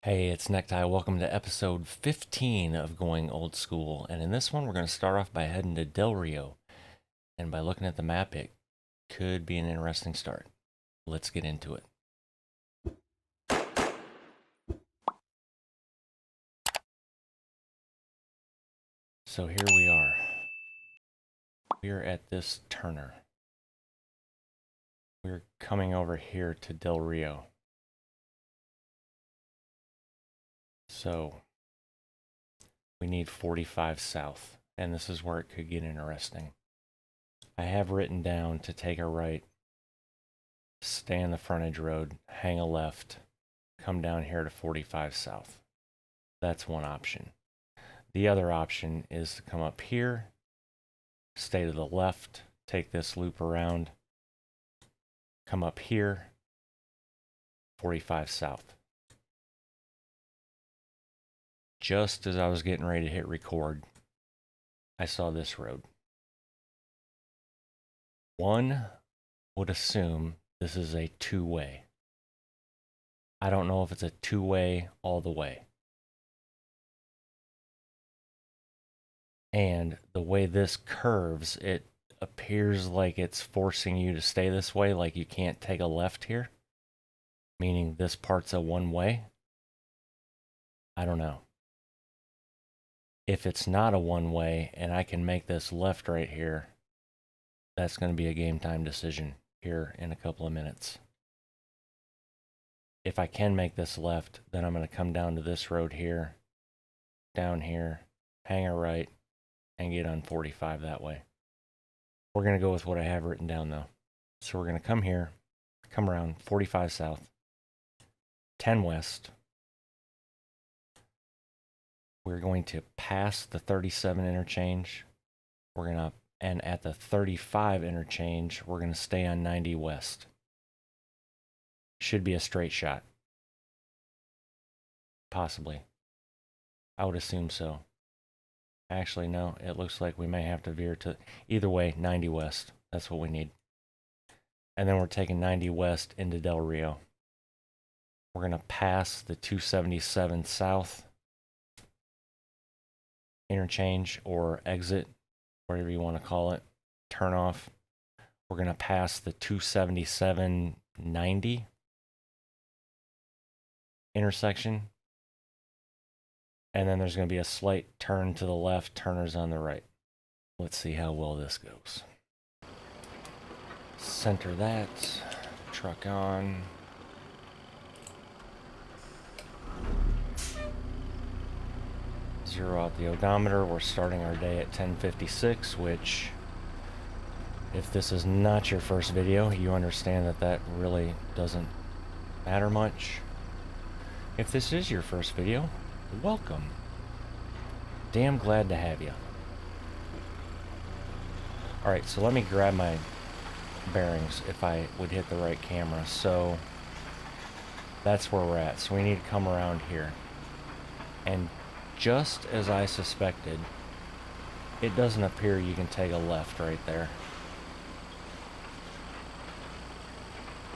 Hey, it's Necktie. Welcome to episode 15 of Going Old School. And in this one, we're going to start off by heading to Del Rio. And by looking at the map, it could be an interesting start. Let's get into it. So here we are. We're at this Turner. We're coming over here to Del Rio. So we need 45 south. And this is where it could get interesting. I have written down to take a right, stay on the frontage road, hang a left, come down here to 45 south. That's one option. The other option is to come up here, stay to the left, take this loop around, come up here, 45 south. Just as I was getting ready to hit record, I saw this road. One would assume this is a two-way. I don't know if it's a two-way all the way. And the way this curves, it appears like it's forcing you to stay this way, like you can't take a left here, meaning this part's a one-way. I don't know. If it's not a one-way and I can make this left right here, that's going to be a game time decision here in a couple of minutes. If I can make this left, then I'm going to come down to this road here, down here, hang a right, and get on 45 that way. We're going to go with what I have written down though. So we're going to come here, come around 45 south, 10 west. We're going to pass the 37 interchange. And at the 35 interchange, we're going to stay on 90 west. Should be a straight shot. Possibly. I would assume so. Actually, no, it looks like we may have to veer to, either way, 90 west. That's what we need. And then we're taking 90 west into Del Rio. We're going to pass the 277 south interchange or exit, whatever you want to call it, turn off. We're going to pass the 277-90 intersection. And then there's going to be a slight turn to the left, turners on the right. Let's see how well this goes. Center that, truck on. Zero out the odometer. We're starting our day at 10:56, which, if this is not your first video, you understand that that really doesn't matter much. If this is your first video, welcome. Damn glad to have you. Alright, so let me grab my bearings if I would hit the right camera. So that's where we're at. So we need to come around here. And just as I suspected, it doesn't appear you can take a left right there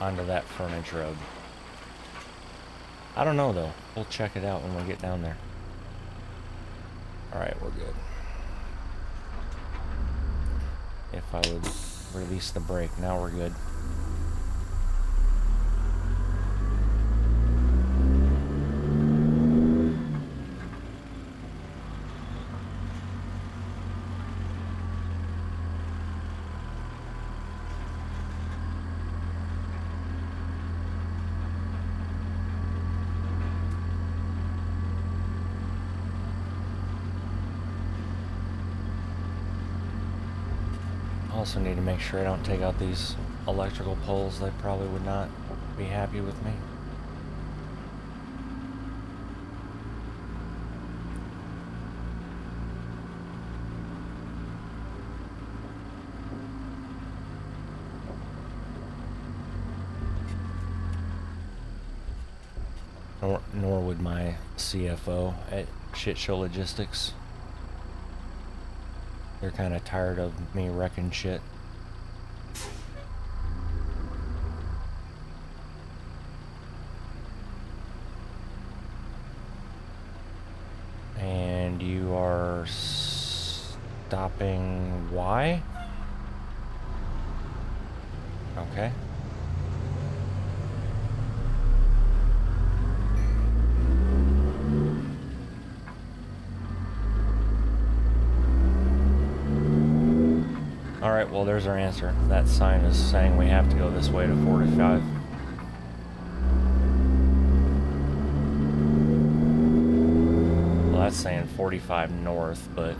onto that frontage road. I don't know though. We'll check it out when we get down there. Alright, we're good. If I would release the brake, now we're good. Also need to make sure I don't take out these electrical poles. They probably would not be happy with me. Nor would my CFO at Shit Show Logistics. They're kind of tired of me wrecking shit. you are stopping Y? Okay. Alright, well there's our answer. That sign is saying we have to go this way to 45. Well, that's saying 45 north, but...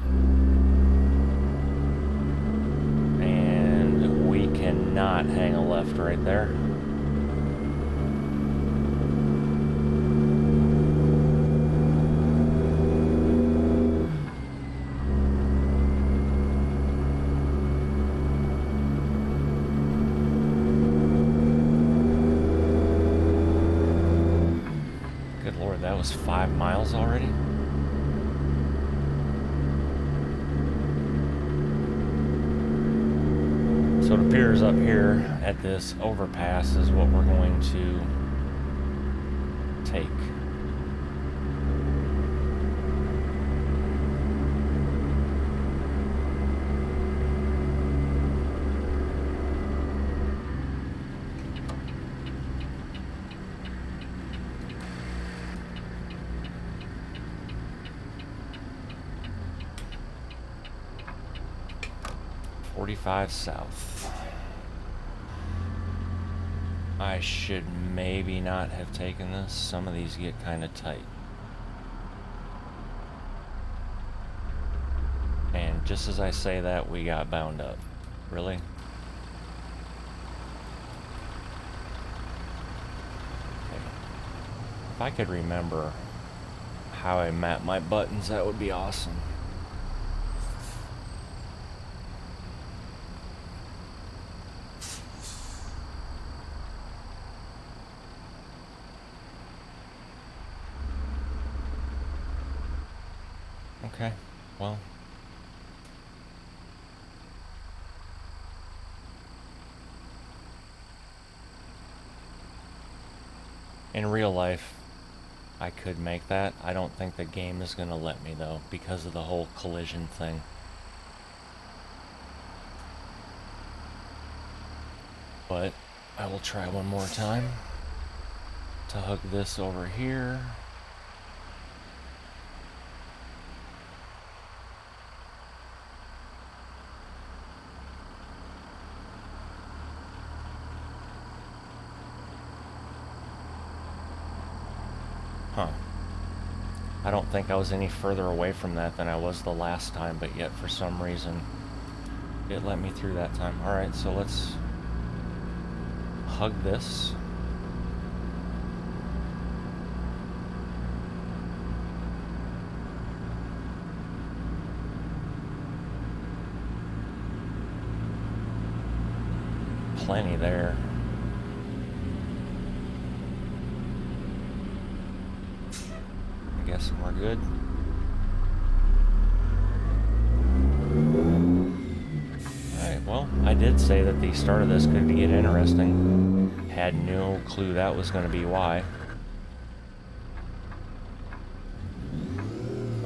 And we cannot hang a left right there. That was 5 miles already? So it appears up here at this overpass is what we're going to take. South. I should maybe not have taken this. Some of these get kind of tight. And just as I say that, we got bound up. Really? Okay. If I could remember how I map my buttons, that would be awesome. Okay, well. In real life, I could make that. I don't think the game is going to let me, though, because of the whole collision thing. But I will try one more time to hook this over here. Huh. I don't think I was any further away from that than I was the last time, but yet for some reason it let me through that time. Alright, so let's hug this. Plenty there. Guessing we're good. Alright, well, I did say that the start of this could get interesting. Had no clue that was going to be why.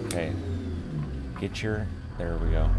Okay. Get your... There we go.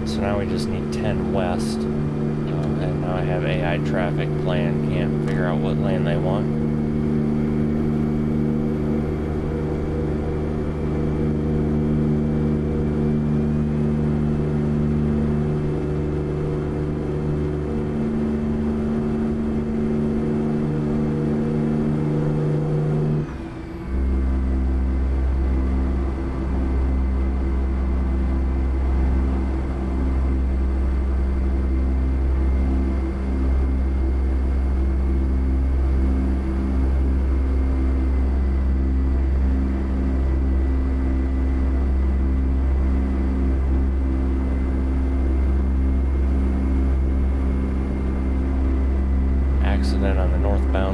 So now we just need 10 west. And now I have AI traffic playing. Can't figure out what lane they want.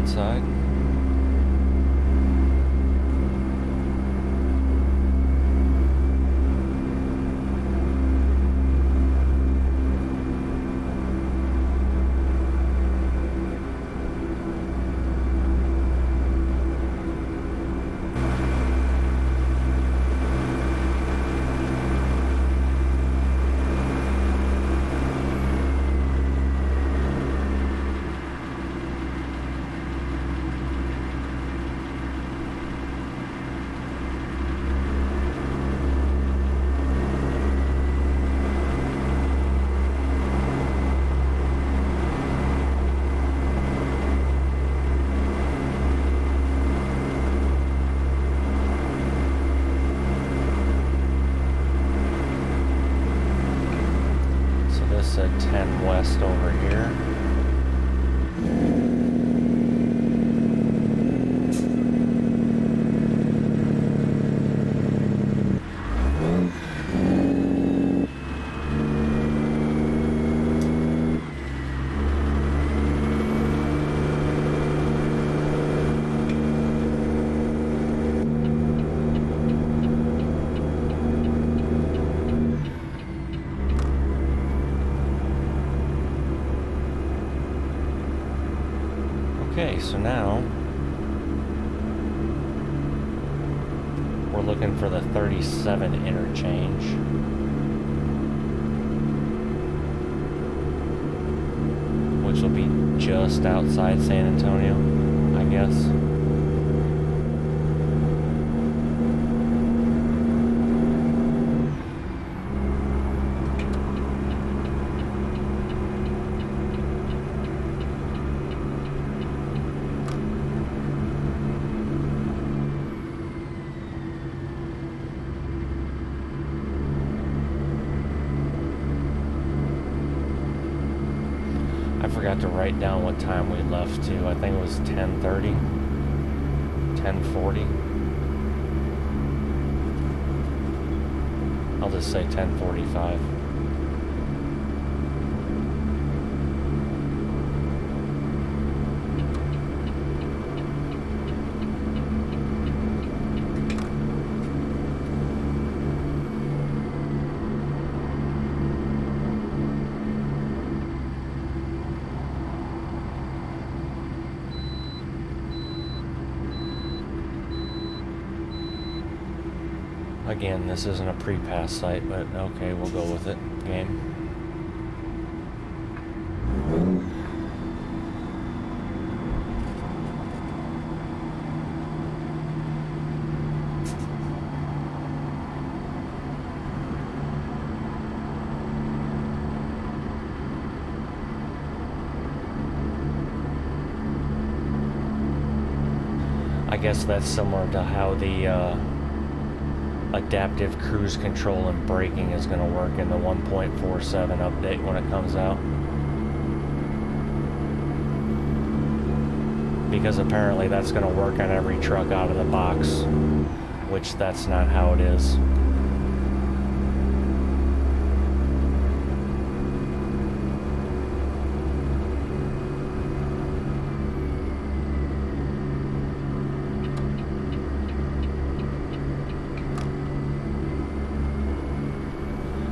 downside. At 10 west over here. Okay, so now we're looking for the 37 interchange. Which will be just outside San Antonio, I guess. I forgot to write down what time we left to. I think it was 10:30, 10:40. I'll just say 10:45. Again, this isn't a pre-pass site, but okay, we'll go with it. Game. I guess that's similar to how the adaptive cruise control and braking is going to work in the 1.47 update when it comes out. Because apparently that's going to work on every truck out of the box, which that's not how it is.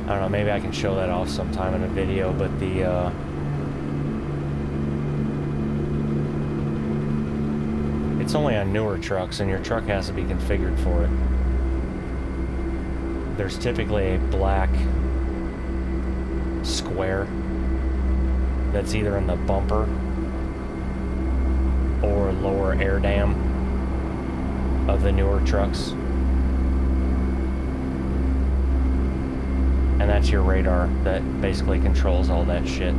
I don't know, maybe I can show that off sometime in a video, but it's only on newer trucks, and your truck has to be configured for it. There's typically a black square that's either in the bumper or lower air dam of the newer trucks. And that's your radar that basically controls all that shit.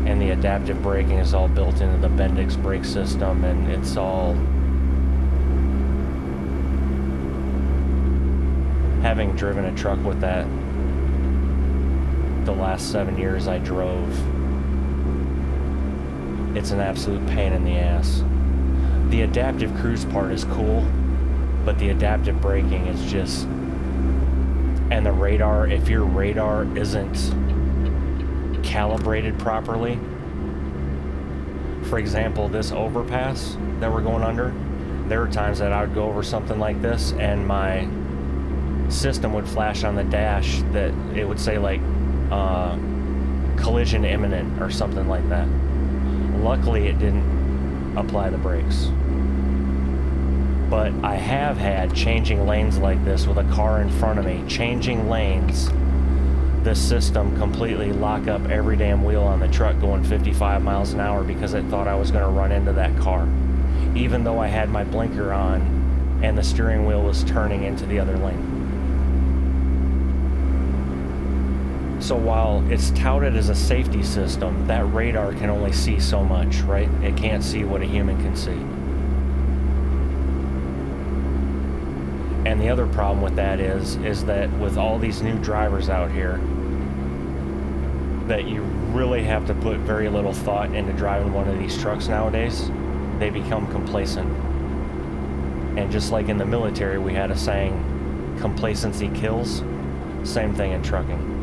And the adaptive braking is all built into the Bendix brake system, and it's all... Having driven a truck with that the last 7 years I drove, it's an absolute pain in the ass. The adaptive cruise part is cool, but the adaptive braking is just... And the radar, if your radar isn't calibrated properly for example, this overpass that we're going under, there were times that I would go over something like this and my system would flash on the dash that it would say like collision imminent or something like that. Luckily it didn't apply the brakes. But I have had changing lanes like this with a car in front of me, changing lanes, the system completely lock up every damn wheel on the truck going 55 miles an hour because it thought I was going to run into that car, even though I had my blinker on and the steering wheel was turning into the other lane. So while it's touted as a safety system, that radar can only see so much, right? It can't see what a human can see. And the other problem with that is that with all these new drivers out here, that you really have to put very little thought into driving one of these trucks nowadays. They become complacent. And just like in the military, we had a saying, complacency kills. Same thing in trucking.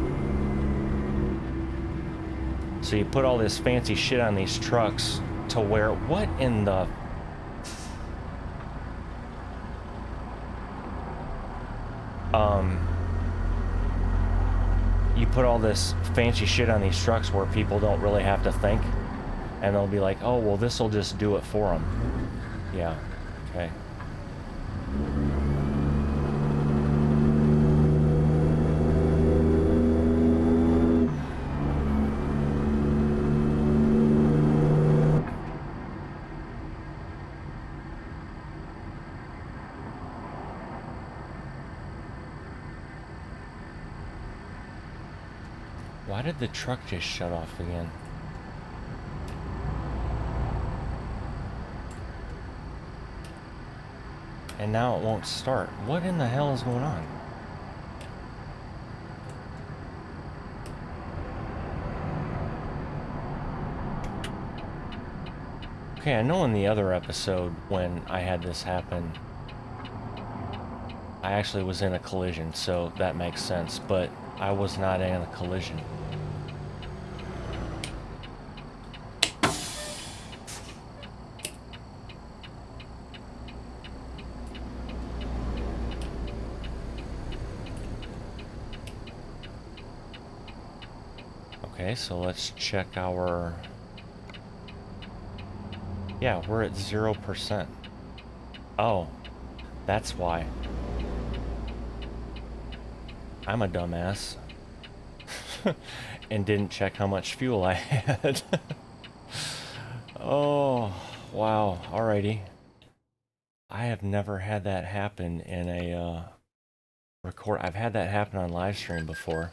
So you put all this fancy shit on these trucks to where, what in the... You put all this fancy shit on these trucks where people don't really have to think, and they'll be like, oh, well, this will just do it for them. Yeah, okay. Why did the truck just shut off again? And now it won't start. What in the hell is going on? Okay, I know in the other episode when I had this happen, I actually was in a collision, so that makes sense, but I was not in a collision. Okay, so let's check our... Yeah, we're at 0%. Oh, that's why. I'm a dumbass. And didn't check how much fuel I had. Oh, wow. Alrighty. I have never had that happen in a record. I've had that happen on live stream before.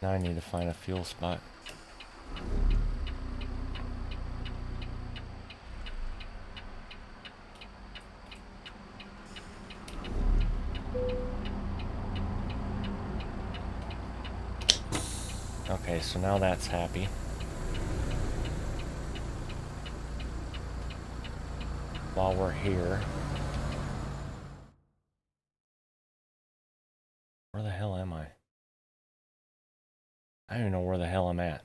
Now I need to find a fuel spot. Okay, so now that's happy. While we're here. Where the hell am I? I don't even know where the hell I'm at.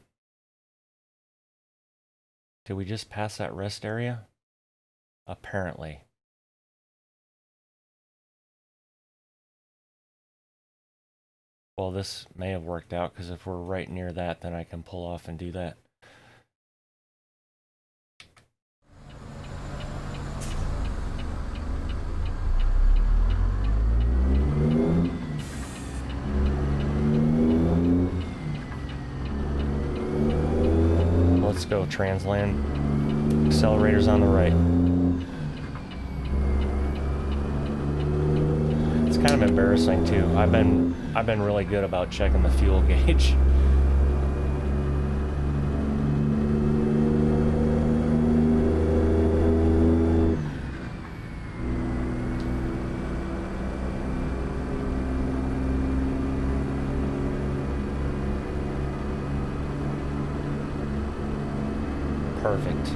Did we just pass that rest area? Apparently. Well, this may have worked out, because if we're right near that, then I can pull off and do that. Let's go, Transland. Accelerators on the right. It's kind of embarrassing too. I've been really good about checking the fuel gauge. Perfect.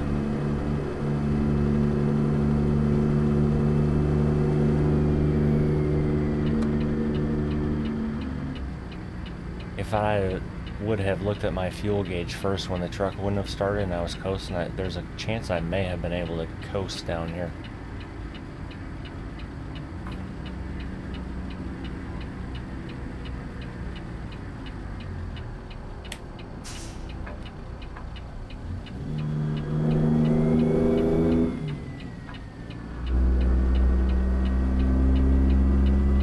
would have looked at my fuel gauge first when the truck wouldn't have started and I was coasting, there's a chance I may have been able to coast down here.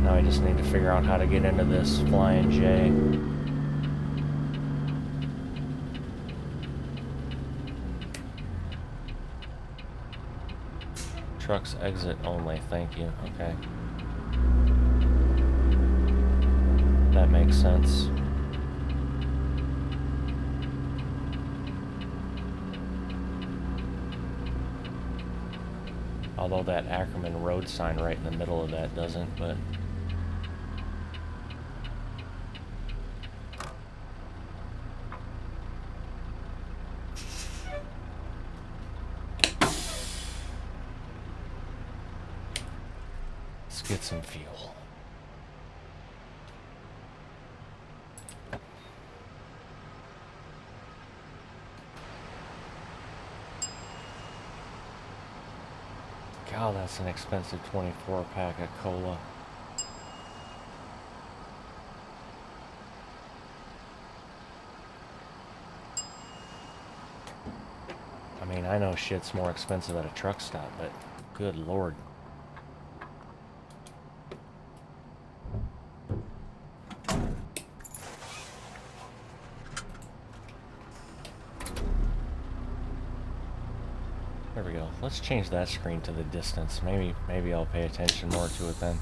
Now I just need to figure out how to get into this Flying J. Trucks exit only, thank you. Okay. That makes sense. Although that Ackerman road sign right in the middle of that doesn't, but... get some fuel. God, that's an expensive 24-pack of cola. I mean, I know shit's more expensive at a truck stop, but good lord. There we go. Let's change that screen to the distance. Maybe I'll pay attention more to it then.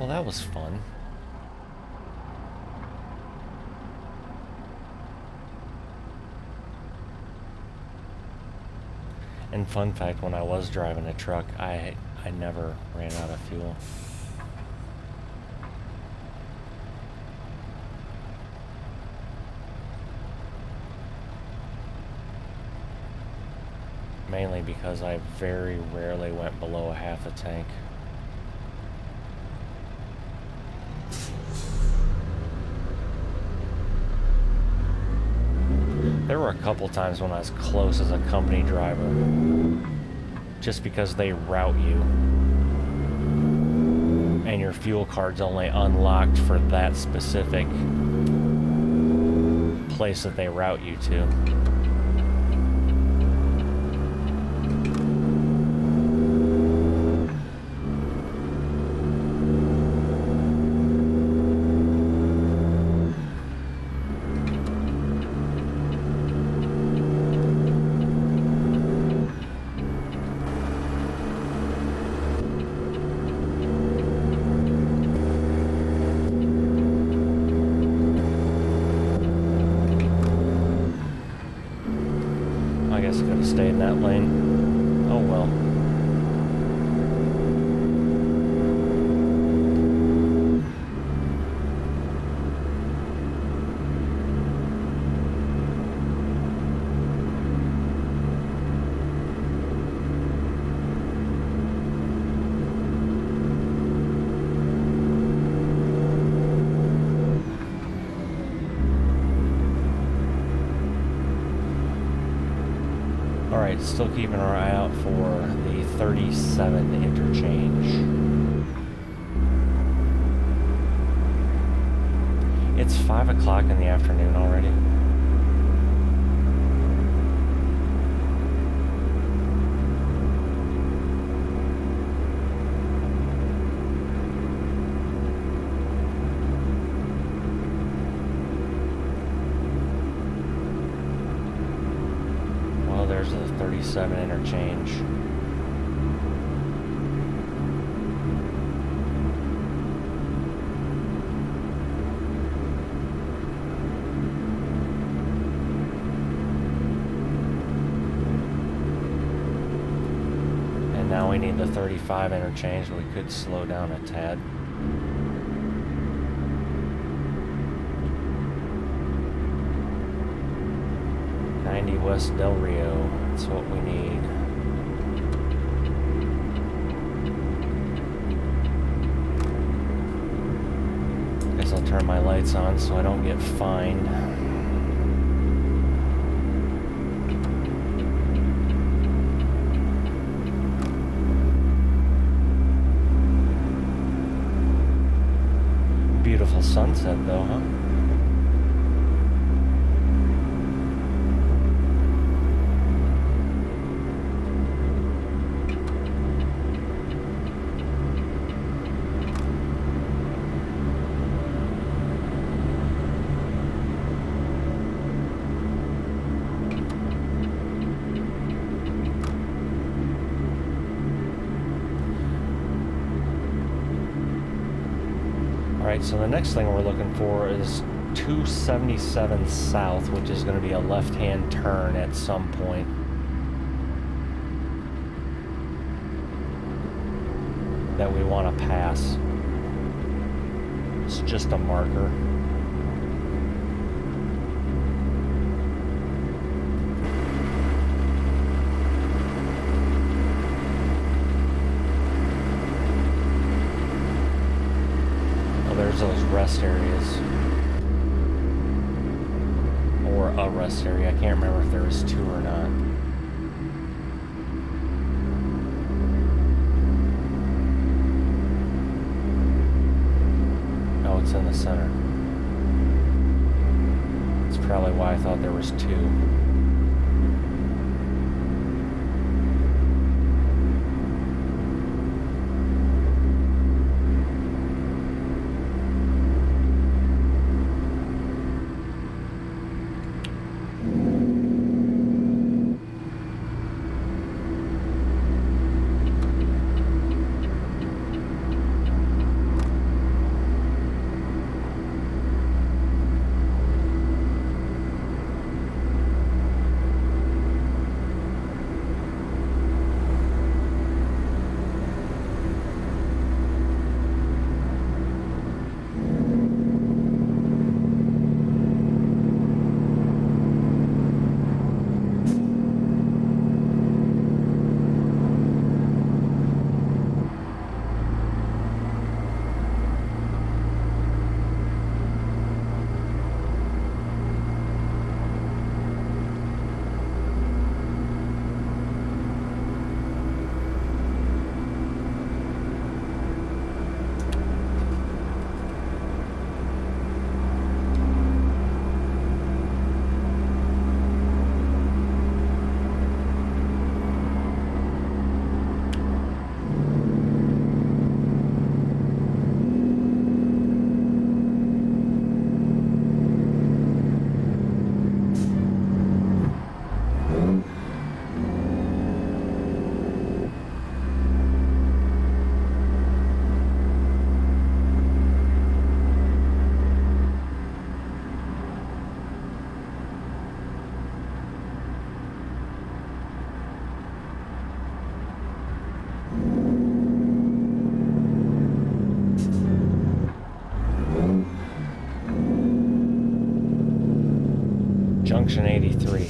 That was fun. And fun fact, when I was driving a truck, I never ran out of fuel. Mainly because I very rarely went below a half a tank. There were a couple times when I was close as a company driver, just because they route you, and your fuel card's only unlocked for that specific place that they route you to. Stay in that lane. Oh well. Alright, still keeping our eye out for the 37 interchange. It's 5 o'clock in the afternoon already. 37 interchange. And now we need the 35 interchange. We could slow down a tad. West Del Rio, that's what we need. Guess I'll turn my lights on so I don't get fined. Beautiful sunset though, huh? So the next thing we're looking for is 277 south, which is going to be a left-hand turn at some point. That we want to pass. It's just a marker. Those rest areas, or a rest area. I can't remember if there was two or not. Oh, it's in the center. That's probably why I thought there was two. Junction 83.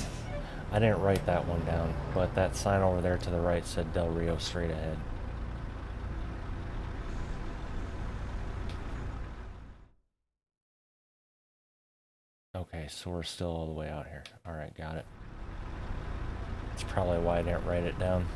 I didn't write that one down, but that sign over there to the right said Del Rio straight ahead. Okay, so we're still all the way out here. Alright, got it. That's probably why I didn't write it down.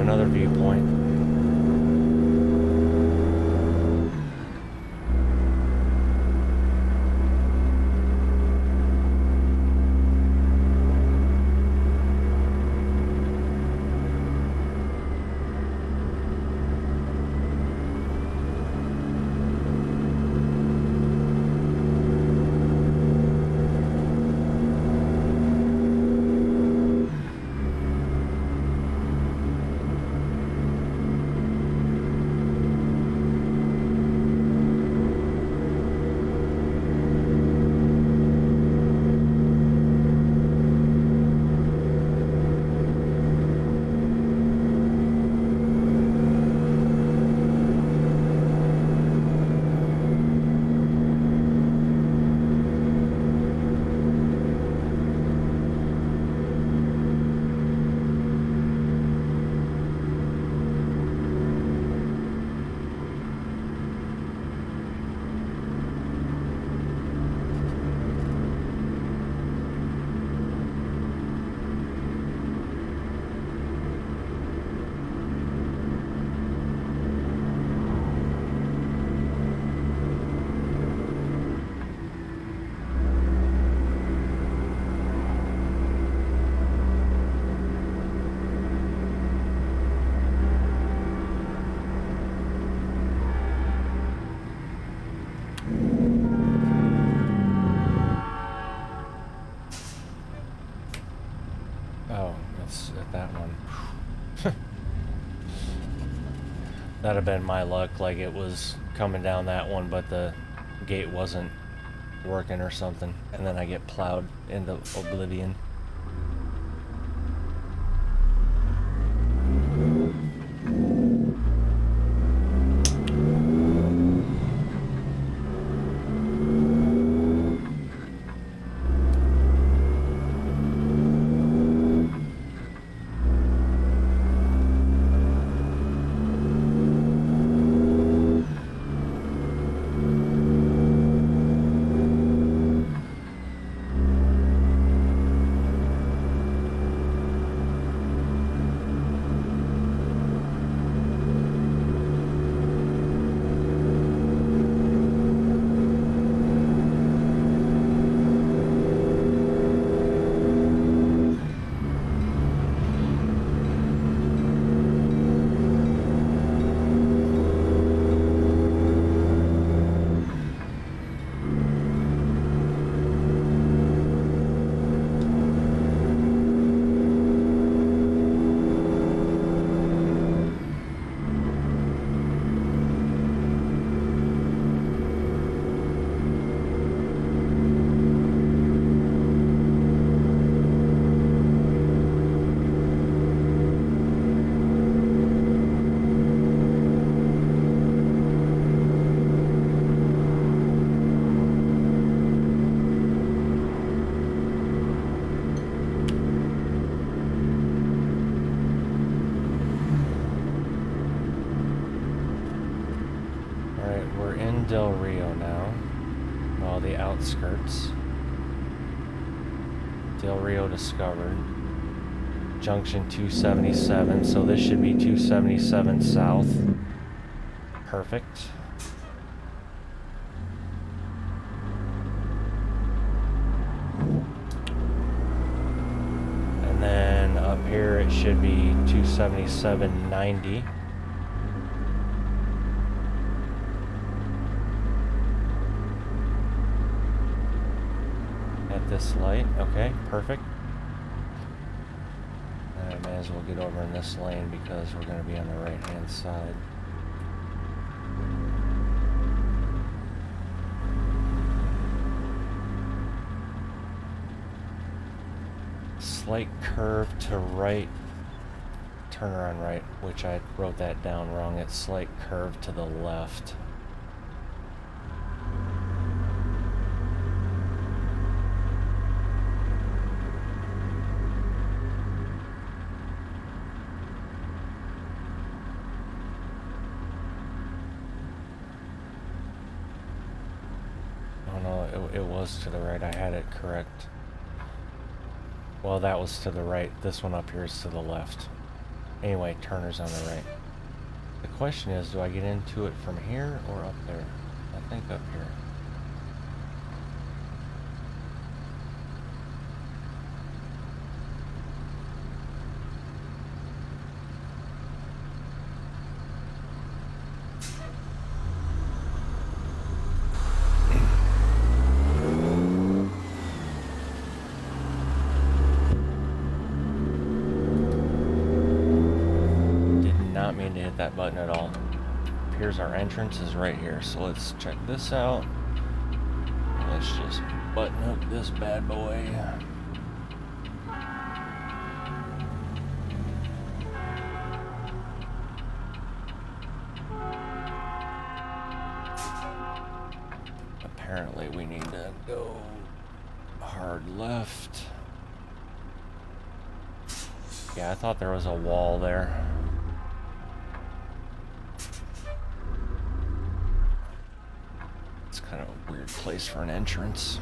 another viewpoint. That'd have been my luck, like it was coming down that one, but the gate wasn't working or something, and then I get plowed into oblivion. Del Rio now. Well, the outskirts. Del Rio discovered. Junction 277, so this should be 277 south. Perfect. And then up here it should be 277.90. This light, okay, perfect. I may as well get over in this lane because we're going to be on the right hand side. Slight curve to right, turn around right, which I wrote that down wrong. It's slight curve to the left. It was to the right. I had it correct. Well, that was to the right. This one up here is to the left. Anyway, Turner's on the right. The question is, do I get into it from here or up there? I think up here. That button at all. Here's our entrance is right here, so let's check this out. Let's just button up this bad boy. Apparently we need to go hard left. Yeah, I thought there was a wall there. Kind of a weird place for an entrance.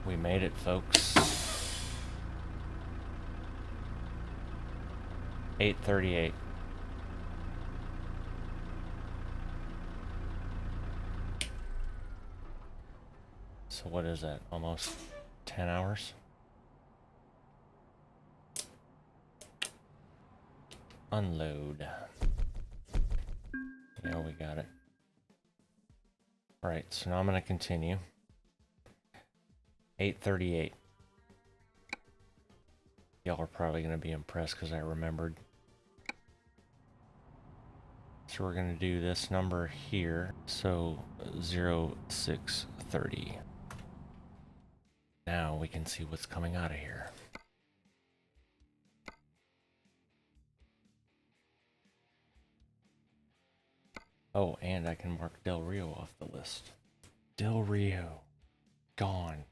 We made it, folks. 8:38. So what is that? Almost 10 hours? Unload. Yeah, we got it. Alright, so now I'm going to continue. 8:38. Y'all are probably going to be impressed because I remembered. So we're going to do this number here. So 0630. Now we can see what's coming out of here. Oh, and I can mark Del Rio off the list. Del Rio. Gone.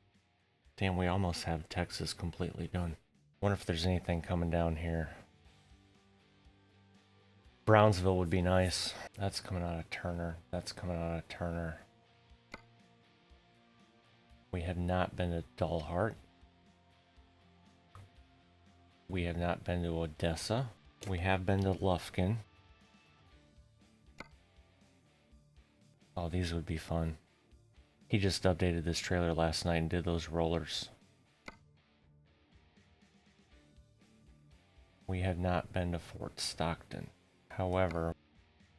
Damn, we almost have Texas completely done. Wonder if there's anything coming down here. Brownsville would be nice. That's coming out of Turner. That's coming out of Turner. We have not been to Dalhart. We have not been to Odessa. We have been to Lufkin. Oh, these would be fun. He just updated this trailer last night and did those rollers. We have not been to Fort Stockton. However,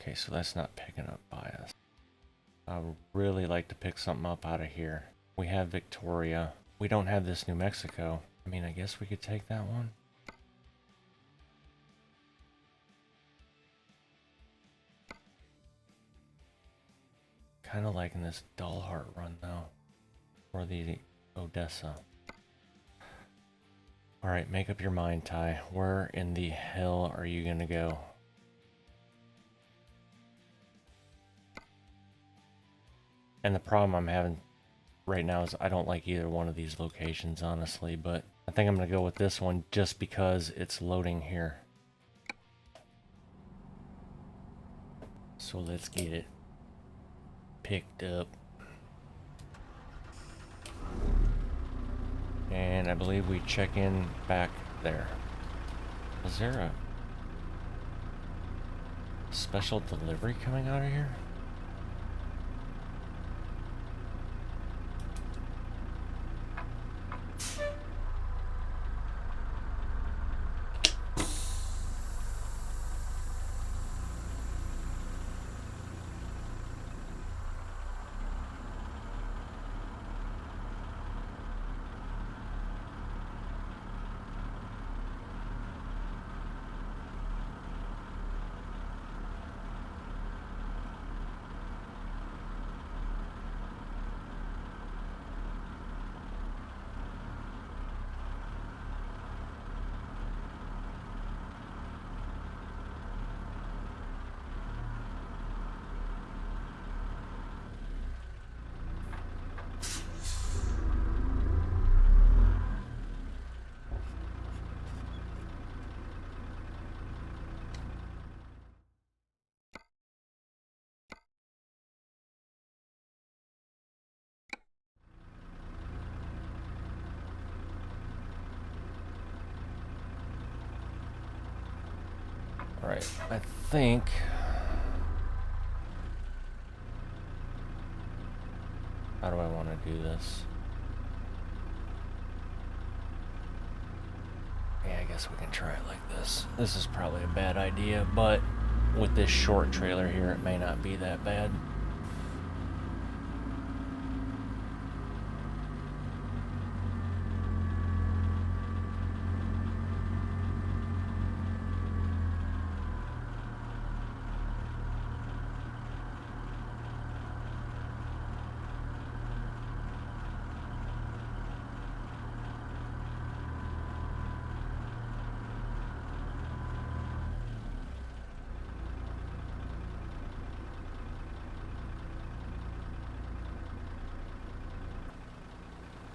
okay, so that's not picking up by us. I would really like to pick something up out of here. We have Victoria. We don't have this New Mexico. I mean, I guess we could take that one. Kind of liking this Dalhart run though, or the Odessa. All right, make up your mind, Ty. Where in the hell are you gonna go? And the problem I'm having right now is I don't like either one of these locations, honestly, but I think I'm gonna go with this one just because it's loading here. So let's get it picked up. And I believe we check in back there. Is there a special delivery coming out of here? Alright, I think... How do I want to do this? Yeah, I guess we can try it like this. This is probably a bad idea, but with this short trailer here, it may not be that bad.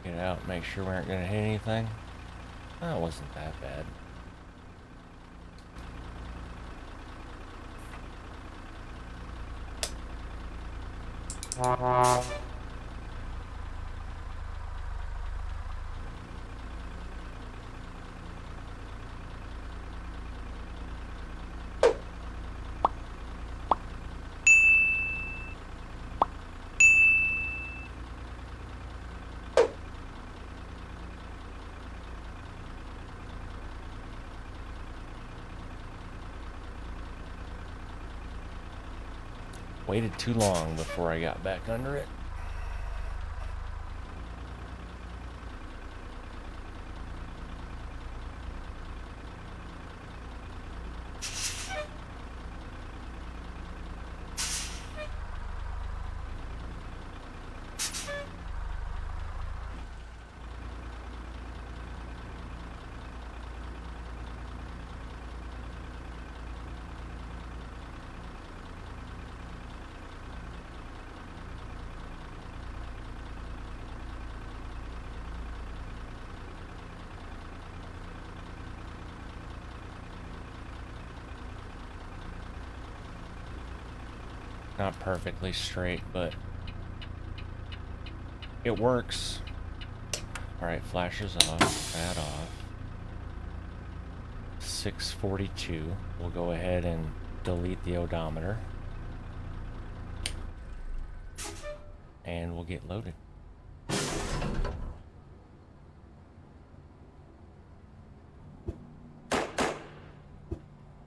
Get out, make sure we aren't going to hit anything. That wasn't that bad. Waited too long before I got back under it. Not perfectly straight, but it works. Alright, flashes off, that off. 642. We'll go ahead and delete the odometer. And we'll get loaded.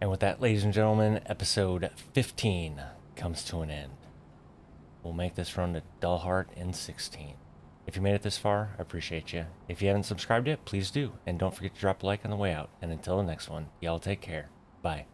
And with that, ladies and gentlemen, episode 15 comes to an end. We'll make this run to Dullheart in 16. If you made it this far, I appreciate you. If you haven't subscribed yet, please do. And don't forget to drop a like on the way out. And until the next one, y'all take care. Bye.